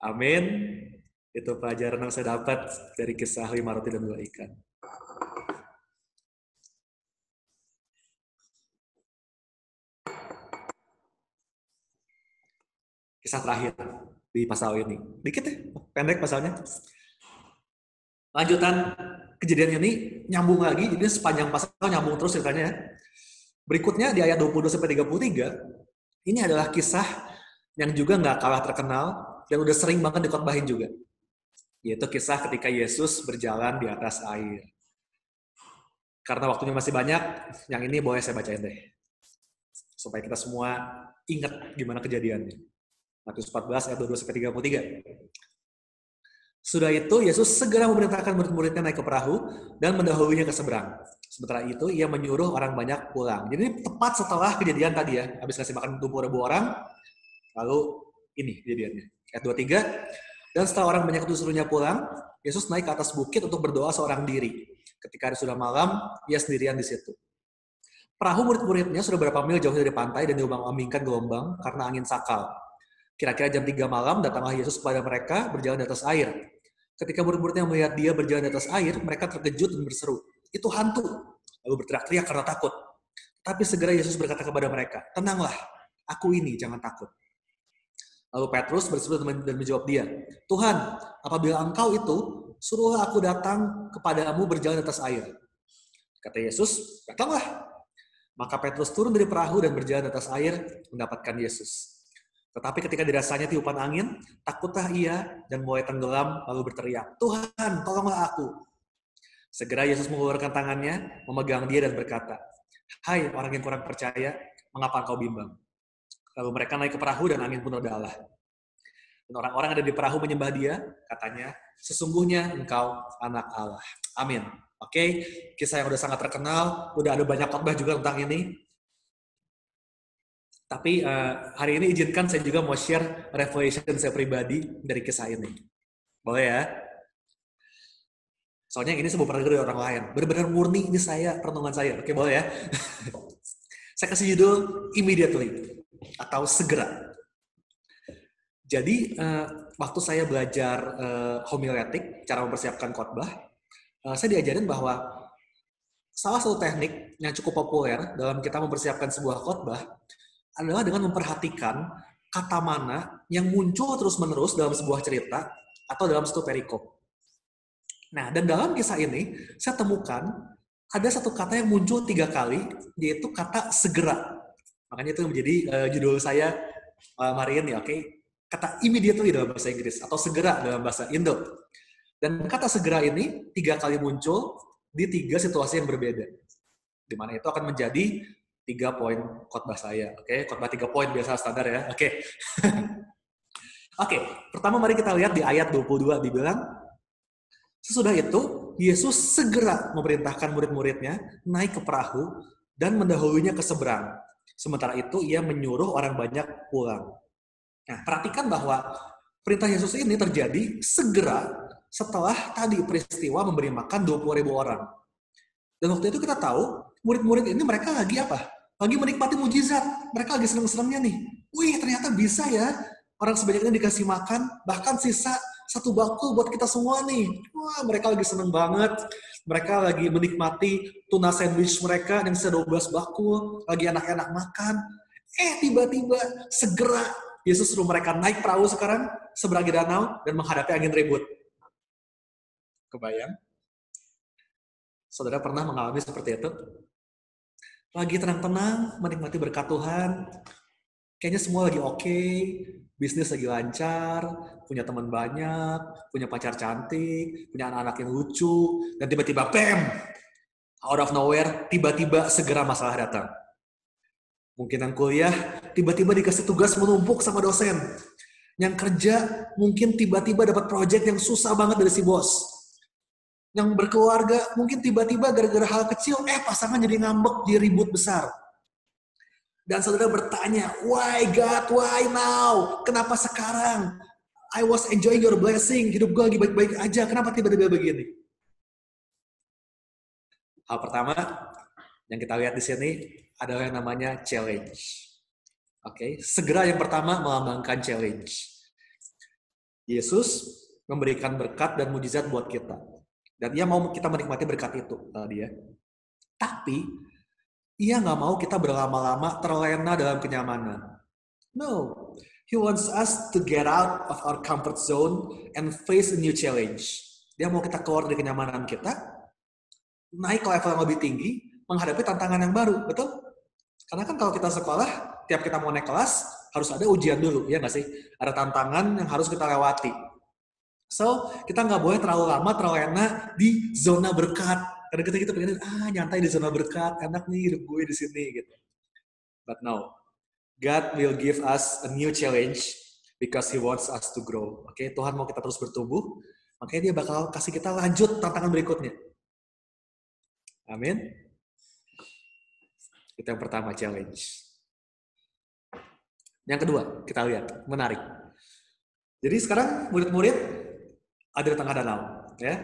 Amin. Itu pelajaran yang saya dapat dari kisah 5 roti dan 2 ikan. Kisah terakhir di pasal ini. Dikit ya, pendek pasalnya. Lanjutan kejadian ini nyambung lagi, jadi sepanjang pasal nyambung terus ceritanya ya. Berikutnya di ayat 22-33, ini adalah kisah yang juga nggak kalah terkenal dan udah sering banget dikhotbahin juga. Yaitu kisah ketika Yesus berjalan di atas air. Karena waktunya masih banyak, yang ini boleh saya bacain deh. Supaya kita semua ingat gimana kejadiannya. Matius 14 ayat 22-33. Sudah itu, Yesus segera memerintahkan murid-muridnya naik ke perahu dan mendahulunya ke seberang. Sementara itu, ia menyuruh orang banyak pulang. Jadi tepat setelah kejadian tadi ya, habis ngasih makan 20.000 orang, lalu ini kejadiannya. Ayat 23, dan setelah orang banyak itu suruhnya pulang, Yesus naik ke atas bukit untuk berdoa seorang diri. Ketika hari sudah malam, ia sendirian di situ. Perahu murid-muridnya sudah berapa mil jauh dari pantai dan diombang-ambingkan gelombang karena angin sakal. Kira-kira jam 3 malam, datanglah Yesus kepada mereka berjalan di atas air. Ketika murid-muridnya melihat dia berjalan di atas air, mereka terkejut dan berseru, "Itu hantu!" Lalu berteriak-teriak karena takut. Tapi segera Yesus berkata kepada mereka, "Tenanglah, aku ini, jangan takut." Lalu Petrus berseru dan menjawab dia, "Tuhan, apabila Engkau itu, suruhlah aku datang kepadamu berjalan di atas air." Kata Yesus, "Datanglah." Maka Petrus turun dari perahu dan berjalan di atas air mendapatkan Yesus. Tetapi ketika dirasanya tiupan angin, takutlah ia dan mulai tenggelam lalu berteriak, "Tuhan, tolonglah aku." Segera Yesus mengeluarkan tangannya, memegang dia dan berkata, "Hai orang yang kurang percaya, mengapa engkau bimbang?" Lalu mereka naik ke perahu dan angin pun redalah. Dan orang-orang ada di perahu menyembah dia, katanya, "Sesungguhnya engkau anak Allah." Amin. Oke, kisah yang udah sangat terkenal, udah ada banyak khotbah juga tentang ini. Tapi hari ini izinkan saya juga mau share revelation saya pribadi dari kisah ini. Boleh ya? Soalnya ini sebuah pernah dari orang lain. Benar-benar murni ini saya, perenungan saya. Oke, boleh ya? Saya kasih judul Immediately atau segera. Jadi waktu saya belajar homiletik, cara mempersiapkan khotbah, saya diajarin bahwa salah satu teknik yang cukup populer dalam kita mempersiapkan sebuah khotbah adalah dengan memperhatikan kata mana yang muncul terus-menerus dalam sebuah cerita atau dalam satu perikop. Nah, dan dalam kisah ini, saya temukan ada satu kata yang muncul 3 kali, yaitu kata segera. Makanya itu menjadi judul saya hari ini, oke? Kata immediately dalam bahasa Inggris, atau segera dalam bahasa Indo. Dan kata segera ini 3 kali muncul di 3 situasi yang berbeda. Di mana itu akan menjadi 3 poin khotbah saya. Oke, khotbah 3 poin biasa standar ya. Oke. Oke, pertama mari kita lihat di ayat 22 dibilang, sesudah itu Yesus segera memerintahkan murid-muridnya naik ke perahu dan mendahulunya ke seberang. Sementara itu ia menyuruh orang banyak pulang. Nah, perhatikan bahwa perintah Yesus ini terjadi segera setelah tadi peristiwa memberi makan 20.000 orang. Dan waktu itu kita tahu, murid-murid ini mereka lagi apa? Lagi menikmati mujizat. Mereka lagi seneng-senengnya nih. Wih, ternyata bisa ya. Orang sebanyak ini dikasih makan, bahkan sisa 1 bakul buat kita semua nih. Wah, mereka lagi seneng banget. Mereka lagi menikmati tuna sandwich mereka yang sisa 12 bakul. Lagi enak-enak makan. Tiba-tiba segera Yesus suruh mereka naik perahu sekarang, seberangi danau, dan menghadapi angin ribut. Kebayang? Saudara pernah mengalami seperti itu? Lagi tenang-tenang, menikmati berkat Tuhan, kayaknya semua lagi oke, bisnis lagi lancar, punya teman banyak, punya pacar cantik, punya anak-anak yang lucu, dan tiba-tiba BAM! Out of nowhere, tiba-tiba segera masalah datang. Mungkin yang kuliah, tiba-tiba dikasih tugas menumpuk sama dosen. Yang kerja, mungkin tiba-tiba dapat proyek yang susah banget dari si bos. Yang berkeluarga, mungkin tiba-tiba gara-gara hal kecil, pasangan jadi ngambek, jadi ribut besar. Dan saudara bertanya, why God, why now? Kenapa sekarang? I was enjoying your blessing, hidup gue lagi baik-baik aja, kenapa tiba-tiba begini? Hal pertama yang kita lihat di sini adalah yang namanya challenge. Oke, segera yang pertama melambangkan challenge. Yesus memberikan berkat dan mujizat buat kita. Dan ia mau kita menikmati berkat itu tadi ya. Tapi, ia nggak mau kita berlama-lama terlena dalam kenyamanan. No, He wants us to get out of our comfort zone and face a new challenge. Dia mau kita keluar dari kenyamanan kita naik ke level yang lebih tinggi, menghadapi tantangan yang baru, betul? Karena kan kalau kita sekolah, tiap kita mau naik kelas, harus ada ujian dulu, ya nggak sih? Ada tantangan yang harus kita lewati. So, kita nggak boleh terlalu lama, terlalu enak di zona berkat. Karena kita pengen, nyantai di zona berkat, enak nih hidup gue di sini, gitu. But no, God will give us a new challenge because He wants us to grow. Oke, Tuhan mau kita terus bertumbuh, makanya Dia bakal kasih kita lanjut tantangan berikutnya. Amin. Itu yang pertama, challenge. Yang kedua, kita lihat, menarik. Jadi sekarang murid-murid ada di tengah danau, ya.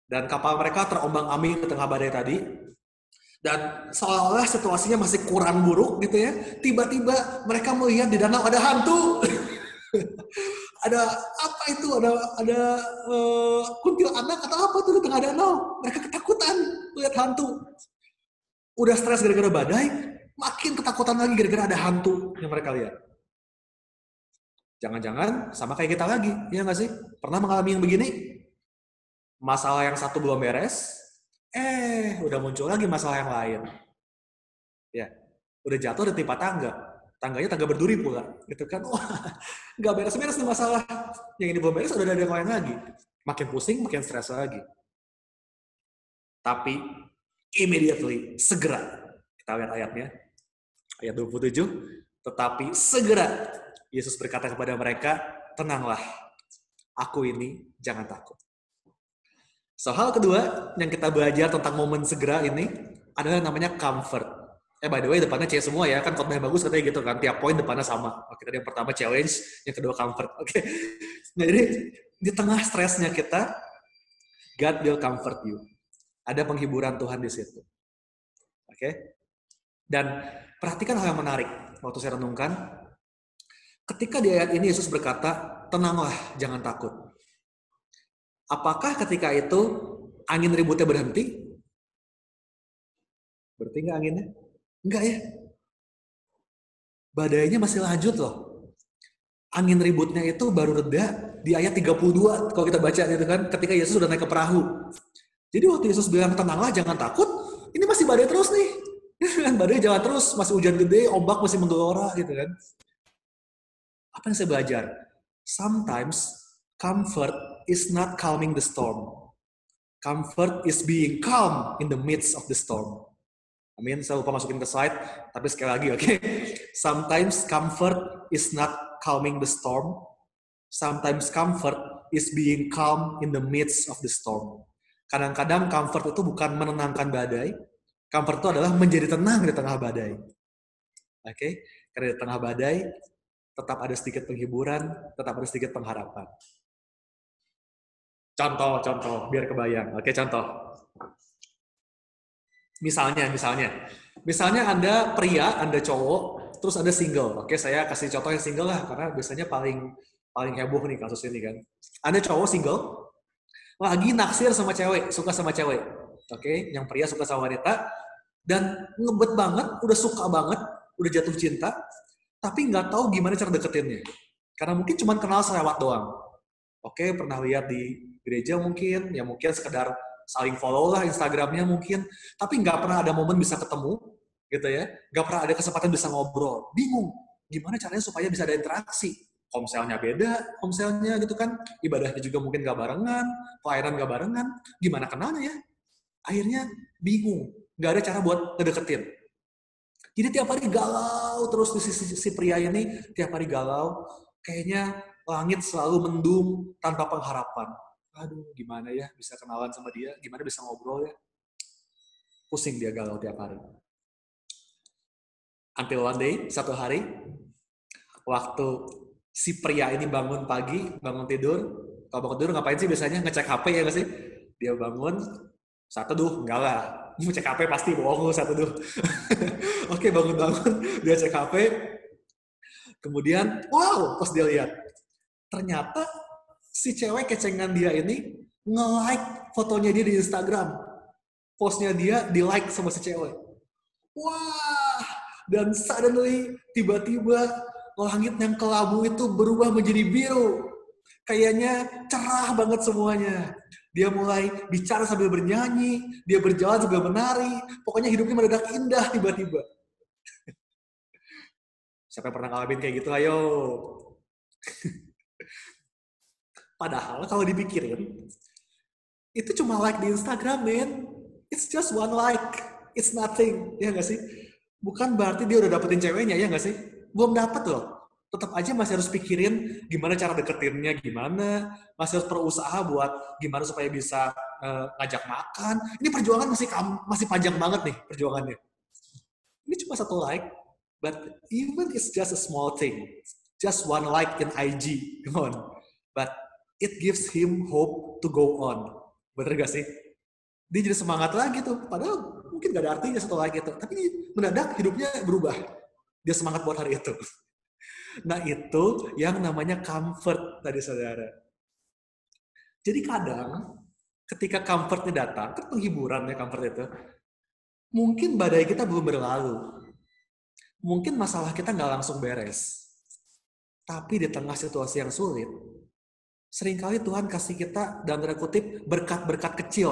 Dan kapal mereka terombang-ambing di tengah badai tadi. Dan seolah-olah situasinya masih kurang buruk gitu ya. Tiba-tiba mereka melihat di danau ada hantu. Ada apa itu? Ada kuntilanak atau apa tuh di tengah danau? Mereka ketakutan lihat hantu. Udah stres gara-gara badai, makin ketakutan lagi gara-gara ada hantu yang mereka lihat. Jangan-jangan sama kayak kita lagi, ya nggak sih? Pernah mengalami yang begini? Masalah yang satu belum beres, udah muncul lagi masalah yang lain. Ya, udah jatuh udah timpa tangga. Tangganya tangga berduri pula, gitu kan? Wah, nggak beres-beres nih masalah. Yang ini belum beres, udah ada yang lain lagi. Makin pusing, makin stres lagi. Tapi, immediately, segera. Kita lihat ayatnya. Ayat 27. Tetapi segera, Yesus berkata kepada mereka, tenanglah, aku ini, jangan takut. So, hal kedua yang kita belajar tentang momen segera ini adalah namanya comfort. By the way, depannya C semua ya, kan khotbah yang bagus katanya gitu kan, tiap poin depannya sama. Oke, tadi yang pertama challenge, yang kedua comfort. Oke. Nah, jadi di tengah stresnya kita, God will comfort you. Ada penghiburan Tuhan di situ. Oke. Dan perhatikan hal yang menarik waktu saya renungkan. Ketika di ayat ini Yesus berkata, tenanglah, jangan takut. Apakah ketika itu angin ributnya berhenti? Berhenti nggak anginnya? Enggak ya. Badainya masih lanjut loh. Angin ributnya itu baru reda di ayat 32 kalau kita baca gitu kan, ketika Yesus sudah naik ke perahu. Jadi waktu Yesus bilang tenanglah jangan takut, ini masih badai terus nih. Badai jalan terus, masih hujan gede, ombak masih menggelora gitu kan. Apa yang saya belajar? Sometimes comfort is not calming the storm. Comfort is being calm in the midst of the storm. Amin, saya lupa masukin ke slide, tapi sekali lagi, oke. Sometimes comfort is not calming the storm. Sometimes comfort is being calm in the midst of the storm. Kadang-kadang comfort itu bukan menenangkan badai. Comfort itu adalah menjadi tenang di tengah badai. Oke, karena di tengah badai tetap ada sedikit penghiburan, tetap ada sedikit pengharapan. Contoh, biar kebayang. Oke, contoh. Misalnya Anda pria, Anda cowok, terus Anda single. Oke, saya kasih contoh yang single lah, karena biasanya paling heboh nih kasus ini kan. Anda cowok single, lagi naksir sama cewek, suka sama cewek. Oke, yang pria suka sama wanita, dan ngebet banget, udah suka banget, udah jatuh cinta, tapi nggak tahu gimana cara deketinnya. Karena mungkin cuma kenal selewat doang. Oke, pernah lihat di gereja mungkin, ya mungkin sekedar saling follow lah Instagramnya mungkin, tapi nggak pernah ada momen bisa ketemu, gitu ya, nggak pernah ada kesempatan bisa ngobrol, bingung, gimana caranya supaya bisa ada interaksi, komselnya beda, komselnya gitu kan, ibadahnya juga mungkin nggak barengan, pelayanan nggak barengan, gimana kenalnya ya, akhirnya bingung, nggak ada cara buat ngedeketin. Jadi tiap hari galau terus si pria ini, tiap hari galau, kayaknya langit selalu mendung tanpa pengharapan. Aduh, gimana ya bisa kenalan sama dia, gimana bisa ngobrol ya. Pusing dia galau tiap hari. Until one day, satu hari, waktu si pria ini bangun pagi, bangun tidur, kalau bangun tidur ngapain sih biasanya? Ngecek HP ya nggak sih? Dia bangun, saat teduh, enggak lah. Mau cek HP pasti bohong saat teduh. Oke, bangun-bangun, dia cek HP. Kemudian, wow, pas dia lihat, ternyata si cewek kecengan dia ini nge-like fotonya dia di Instagram. Postnya dia di-like sama si cewek. Wah, dan suddenly, tiba-tiba, langit yang kelabu itu berubah menjadi biru. Kayaknya cerah banget semuanya. Dia mulai bicara sambil bernyanyi, dia berjalan sambil menari, pokoknya hidupnya mendadak indah tiba-tiba. Siapa yang pernah ngalamin kayak gitu? Ayo. Padahal kalau dipikirin, itu cuma like di Instagram, men. It's just one like. It's nothing. Ya nggak sih? Bukan berarti dia udah dapetin ceweknya, ya nggak sih? Belum dapet loh. Tetap aja masih harus pikirin gimana cara deketinnya, gimana. Masih harus berusaha buat gimana supaya bisa ngajak makan. Ini perjuangan masih panjang banget nih perjuangannya. Ini cuma satu like, but even it's just a small thing. Just one like in IG, come on. But it gives him hope to go on. Bener gak sih? Dia jadi semangat lagi tuh. Padahal mungkin gak ada artinya satu like itu. Tapi mendadak hidupnya berubah. Dia semangat buat hari itu. Nah itu yang namanya comfort tadi saudara. Jadi kadang ketika comfortnya datang, kan penghiburan ya comfort itu. Mungkin badai kita belum berlalu. Mungkin masalah kita nggak langsung beres. Tapi di tengah situasi yang sulit, seringkali Tuhan kasih kita, dalam tanda kutip, berkat-berkat kecil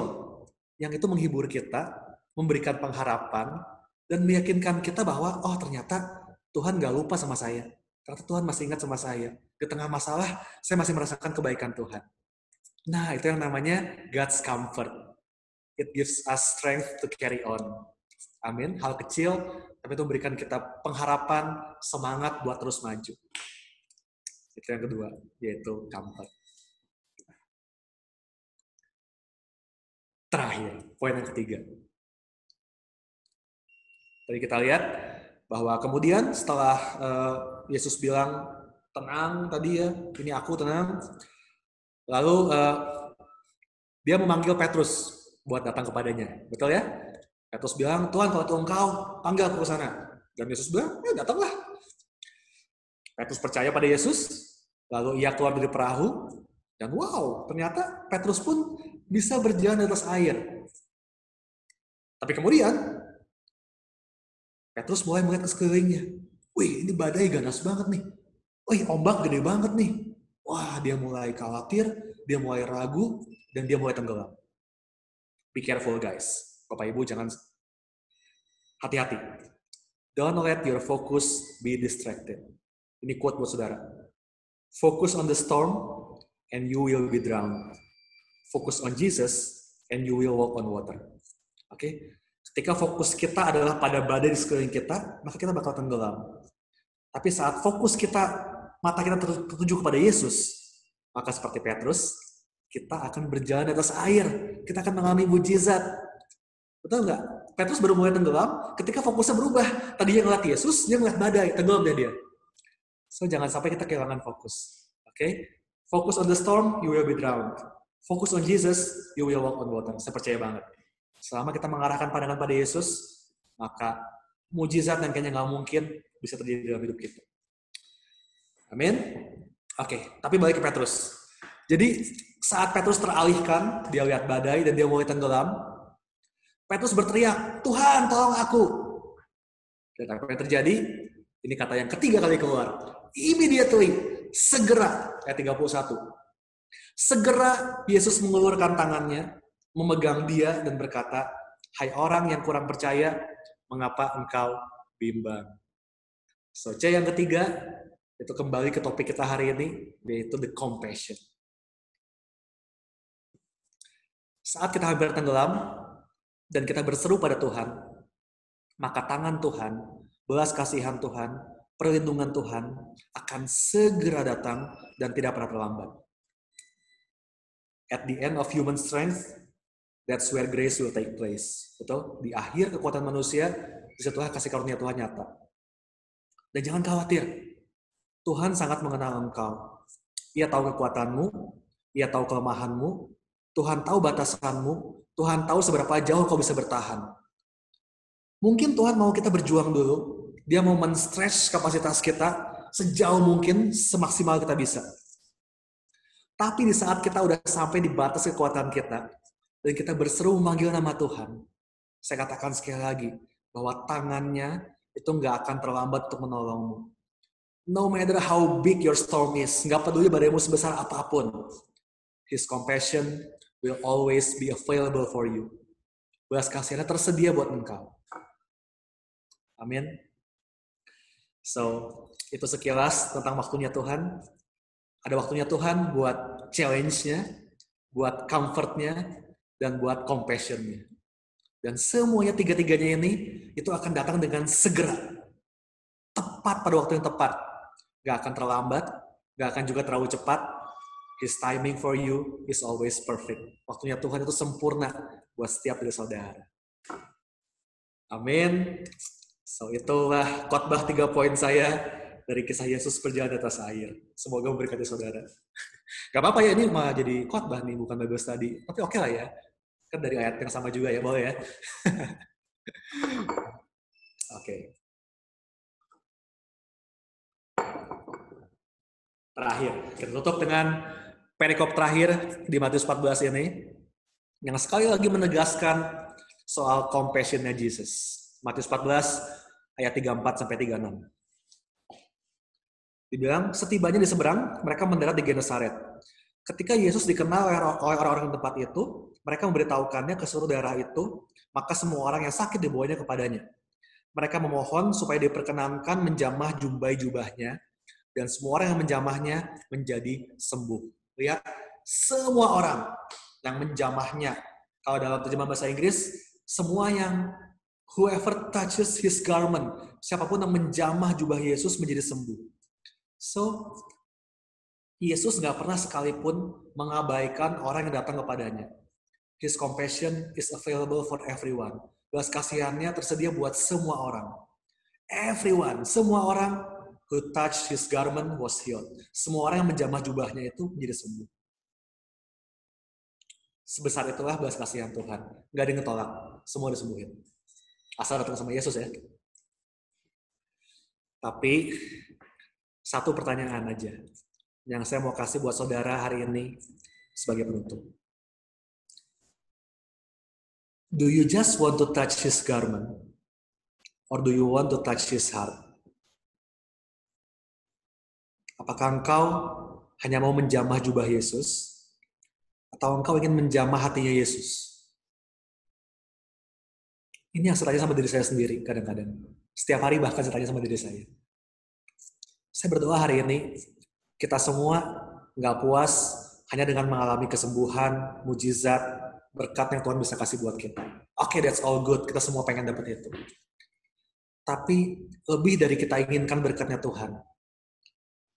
yang itu menghibur kita, memberikan pengharapan, dan meyakinkan kita bahwa, oh ternyata Tuhan nggak lupa sama saya. Ternyata Tuhan masih ingat sama saya. Di tengah masalah, saya masih merasakan kebaikan Tuhan. Nah, itu yang namanya God's comfort. It gives us strength to carry on. Amin. Hal kecil, tapi itu memberikan kita pengharapan, semangat buat terus maju. Itu yang kedua, yaitu comfort. Terakhir, poin yang ketiga. Tadi kita lihat bahwa kemudian setelah Yesus bilang, tenang tadi ya, ini aku tenang. Lalu dia memanggil Petrus buat datang kepadanya. Betul ya? Petrus bilang, Tuhan kalau itu engkau, panggil aku ke sana. Dan Yesus bilang, ya datanglah. Petrus percaya pada Yesus, lalu ia keluar dari perahu, dan wow, ternyata Petrus pun bisa berjalan di atas air. Tapi kemudian, Petrus mulai melihat ke sekelilingnya. Wih, ini badai ganas banget nih. Wih, ombak gede banget nih. Wah, dia mulai khawatir, dia mulai ragu, dan dia mulai tenggelam. Be careful guys. Bapak Ibu jangan hati-hati. Don't let your focus be distracted. Ini quote buat saudara. Focus on the storm and you will be drowned. Focus on Jesus and you will walk on water. Oke? Ketika fokus kita adalah pada badai di sekeliling kita, maka kita bakal tenggelam. Tapi saat fokus kita, mata kita tertuju kepada Yesus, maka seperti Petrus, kita akan berjalan di atas air. Kita akan mengalami mujizat. Betul nggak? Petrus baru mulai tenggelam ketika fokusnya berubah. Tadi dia ngeliat Yesus, dia ngeliat badai, tenggelam dia. So jangan sampai kita kehilangan fokus. Oke? Focus on the storm, you will be drowned. Focus on Jesus, you will walk on water. Saya percaya banget. Selama kita mengarahkan pandangan pada Yesus, maka mujizat yang kayaknya nggak mungkin bisa terjadi dalam hidup kita. Amin? Oke, tapi balik ke Petrus. Jadi saat Petrus teralihkan, dia lihat badai dan dia mulai tenggelam, Petrus berteriak, Tuhan tolong aku. Dan apa yang terjadi? Ini kata yang ketiga kali keluar. Immediately, segera, ayat 31. Segera Yesus mengeluarkan tangannya, memegang dia dan berkata, hai orang yang kurang percaya, mengapa engkau bimbang? So, C yang ketiga, itu kembali ke topik kita hari ini, yaitu the compassion. Saat kita hampir tenggelam, dan kita berseru pada Tuhan, maka tangan Tuhan, belas kasihan Tuhan, perlindungan Tuhan akan segera datang dan tidak pernah terlambat. At the end of human strength, that's where grace will take place. Betul? Di akhir kekuatan manusia, disitulah kasih karunia Tuhan nyata. Dan jangan khawatir, Tuhan sangat mengenal engkau. Ia tahu kekuatanmu, Ia tahu kelemahanmu, Tuhan tahu batasanmu, Tuhan tahu seberapa jauh kau bisa bertahan. Mungkin Tuhan mau kita berjuang dulu. Dia mau men-stretch kapasitas kita sejauh mungkin, semaksimal kita bisa. Tapi di saat kita udah sampai di batas kekuatan kita, dan kita berseru memanggil nama Tuhan, saya katakan sekali lagi, bahwa tangannya itu nggak akan terlambat untuk menolongmu. No matter how big your storm is, nggak peduli badaimu sebesar apapun, His compassion will always be available for you. Belas kasihannya tersedia buat engkau. Amin. So, itu sekilas tentang waktunya Tuhan. Ada waktunya Tuhan buat challenge-nya, buat comfort-nya, dan buat compassion-nya. Dan semuanya tiga-tiganya ini, itu akan datang dengan segera. Tepat pada waktu yang tepat. Gak akan terlambat, gak akan juga terlalu cepat. His timing for you is always perfect. Waktunya Tuhan itu sempurna buat setiap dari saudara. Amin. So, itulah khotbah 3 poin saya dari kisah Yesus berjalan di atas air. Semoga memberkati saudara. Gak apa-apa ya, ini malah jadi khotbah nih, bukan Bible study. Tapi oke lah ya. Kan dari ayat yang sama juga ya, boleh ya. Oke. Terakhir, kita tutup dengan perikop terakhir di Matius 14 ini. Yang sekali lagi menegaskan soal compassion-nya Jesus. Matius 14 ayat 34-36. Dibilang, setibanya di seberang, mereka mendarat di Genesaret. Ketika Yesus dikenal oleh orang-orang di tempat itu, mereka memberitahukannya ke seluruh daerah itu, maka semua orang yang sakit dibawanya kepadanya. Mereka memohon supaya diperkenankan menjamah jubahnya, dan semua orang yang menjamahnya menjadi sembuh. Lihat, semua orang yang menjamahnya. Kalau dalam terjemahan bahasa Inggris, semua yang whoever touches his garment, siapapun yang menjamah jubah Yesus menjadi sembuh. So, Yesus nggak pernah sekalipun mengabaikan orang yang datang kepadanya. His compassion is available for everyone. Belas kasihannya tersedia buat semua orang. Everyone, semua orang who touched his garment was healed. Semua orang yang menjamah jubahnya itu menjadi sembuh. Sebesar itulah belas kasihan Tuhan. Nggak ada yang ngetolak, semua disembuhin. Asal datang sama Yesus ya. Tapi, satu pertanyaan aja yang saya mau kasih buat saudara hari ini sebagai penutup. Do you just want to touch his garment? Or do you want to touch his heart? Apakah engkau hanya mau menjamah jubah Yesus? Atau engkau ingin menjamah hatinya Yesus? Ini yang saya tanya sama diri saya sendiri kadang-kadang. Setiap hari bahkan saya tanya sama diri saya. Saya berdoa hari ini, kita semua nggak puas hanya dengan mengalami kesembuhan, mujizat, berkat yang Tuhan bisa kasih buat kita. Oke, that's all good. Kita semua pengen dapat itu. Tapi lebih dari kita inginkan berkatnya Tuhan,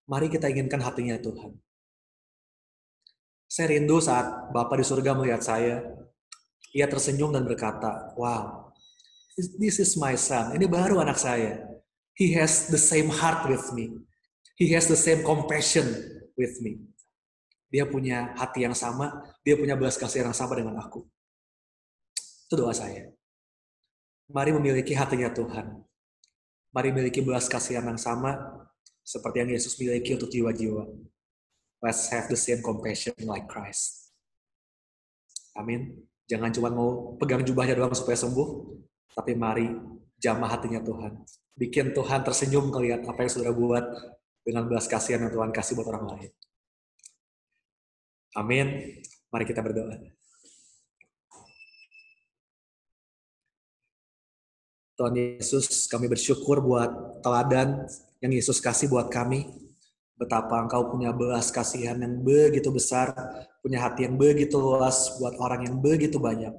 mari kita inginkan hatinya Tuhan. Saya rindu saat Bapa di surga melihat saya, ia tersenyum dan berkata, wow, this is my son. Ini baru anak saya. He has the same heart with me. He has the same compassion with me. Dia punya hati yang sama, dia punya belas kasihan yang sama dengan aku. Itu doa saya. Mari memiliki hatinya Tuhan. Mari memiliki belas kasihan yang sama, seperti yang Yesus miliki untuk jiwa-jiwa. Let's have the same compassion like Christ. Amin. Jangan cuma mau pegang jubahnya doang supaya sembuh, tapi mari jamah hatinya Tuhan. Bikin Tuhan tersenyum melihat apa yang saudara buat dengan belas kasihan yang Tuhan kasih buat orang lain. Amin. Mari kita berdoa. Tuhan Yesus, kami bersyukur buat teladan yang Yesus kasih buat kami. Betapa Engkau punya belas kasihan yang begitu besar, punya hati yang begitu luas buat orang yang begitu banyak.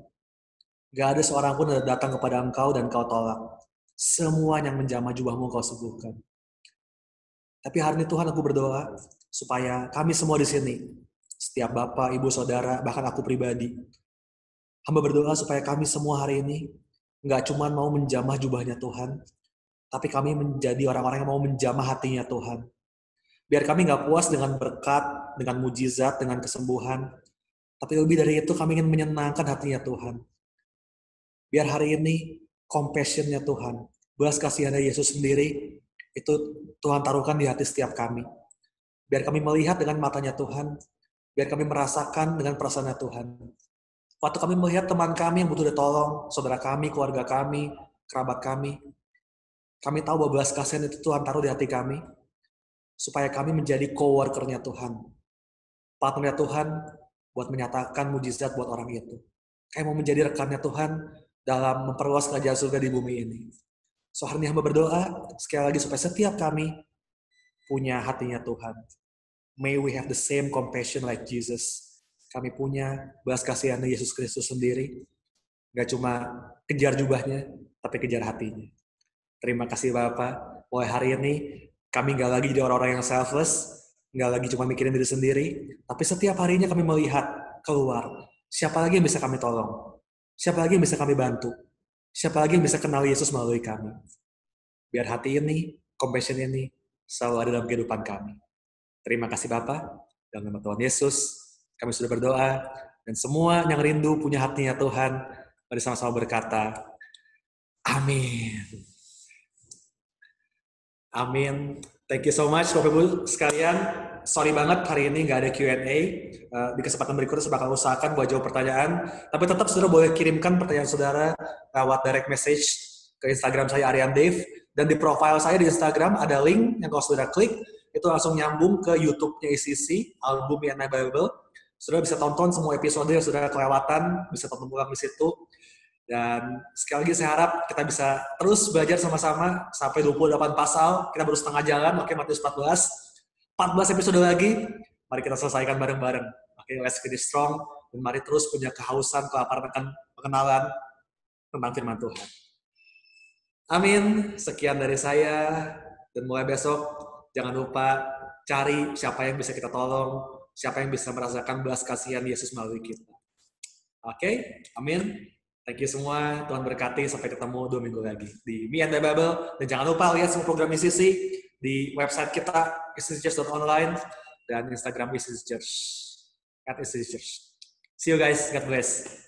Gak ada seorang pun yang datang kepada Engkau dan Engkau tolak. Semua yang menjamah jubahmu Engkau sembuhkan. Tapi hari ini Tuhan, aku berdoa supaya kami semua di sini, setiap bapak, ibu, saudara, bahkan aku pribadi, hamba berdoa supaya kami semua hari ini nggak cuma mau menjamah jubahnya Tuhan, tapi kami menjadi orang-orang yang mau menjamah hatinya Tuhan. Biar kami nggak puas dengan berkat, dengan mujizat, dengan kesembuhan, tapi lebih dari itu kami ingin menyenangkan hatinya Tuhan. Biar hari ini compassion-nya Tuhan, belas kasihannya Yesus sendiri, itu Tuhan taruhkan di hati setiap kami. Biar kami melihat dengan matanya Tuhan, biar kami merasakan dengan perasaannya Tuhan. Waktu kami melihat teman kami yang butuh ditolong, saudara kami, keluarga kami, kerabat kami tahu bahwa belas kasihan itu Tuhan taruh di hati kami, supaya kami menjadi co-worker-nya Tuhan, partner-nya Tuhan, buat menyatakan mujizat buat orang itu. Kayak mau menjadi rekannya Tuhan dalam memperluas kerajaan surga di bumi ini. So hari ini hamba berdoa sekali lagi supaya setiap kami punya hatinya Tuhan. May we have the same compassion like Jesus. Kami punya belas kasihan Yesus Kristus sendiri. Gak cuma kejar jubahnya, tapi kejar hatinya. Terima kasih Bapak. Mulai hari ini kami gak lagi jadi orang-orang yang selfless, gak lagi cuma mikirin diri sendiri, tapi setiap harinya kami melihat keluar. Siapa lagi yang bisa kami tolong? Siapa lagi yang bisa kami bantu? Siapa lagi yang bisa kenal Yesus melalui kami? Biar hati ini, compassion ini, selalu ada dalam kehidupan kami. Terima kasih Bapak. Dalam nama Tuhan Yesus, kami sudah berdoa. Dan semua yang rindu punya hatinya Tuhan, mari sama-sama berkata, amin. Amin. Thank you so much Bapak Ibu sekalian. Sorry banget hari ini nggak ada Q&A. Di kesempatan berikutnya saya bakal usahakan buat jawab pertanyaan. Tapi tetap saudara boleh kirimkan pertanyaan saudara lewat direct message ke Instagram saya Aryan Dave. Dan di profile saya di Instagram ada link yang kalau saudara klik, itu langsung nyambung ke YouTube-nya ICC, album Beyond My Bible. Saudara bisa tonton semua episode yang saudara kelewatan, bisa tonton ulang di situ. Dan sekali lagi saya harap kita bisa terus belajar sama-sama sampai 28 pasal. Kita baru setengah jalan, oke, Matius 14. 14 episode lagi, mari kita selesaikan bareng-bareng. Oke, let's finish strong. Dan mari terus punya kehausan, kelaparan akan pengenalan tentang firman Tuhan. Amin. Sekian dari saya. Dan mulai besok, jangan lupa cari siapa yang bisa kita tolong, siapa yang bisa merasakan belas kasihan Yesus melalui kita. Oke, amin. Thank you semua, Tuhan berkati, sampai ketemu 2 minggu lagi di Me and the Bible. Dan jangan lupa lihat semua program ICC di website kita, icc.online, dan Instagram ICC Church, @ICC Church. See you guys, God bless.